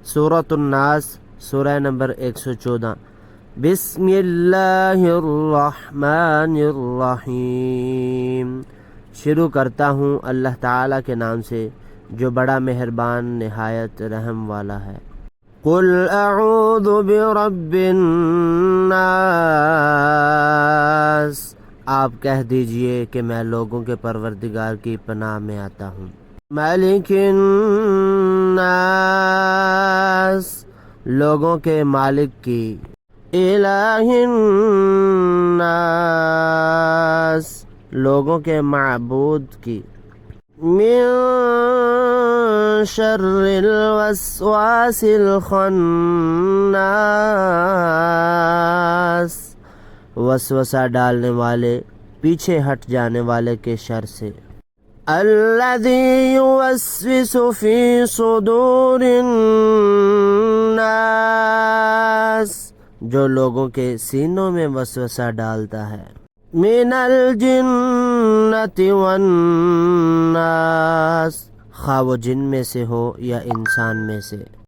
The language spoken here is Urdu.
سورۃ الناس سورہ نمبر 114۔ بسم اللہ الرحمن الرحیم، شروع کرتا ہوں اللہ تعالیٰ کے نام سے جو بڑا مہربان نہایت رحم والا ہے۔ قل اعوذ برب الناس، آپ کہہ دیجئے کہ میں لوگوں کے پروردگار کی پناہ میں آتا ہوں۔ مالک الناس، لوگوں کے مالک کی۔ الہ الناس، لوگوں کے معبود کی۔ من شر الوسواس الخناس، وسوسہ ڈالنے والے، پیچھے ہٹ جانے والے کے شر سے۔ الذی یوسوس فی صدور الناس، جو لوگوں کے سینوں میں وسوسہ ڈالتا ہے۔ من الجنۃ والناس، خواہ وہ جن میں سے ہو یا انسان میں سے۔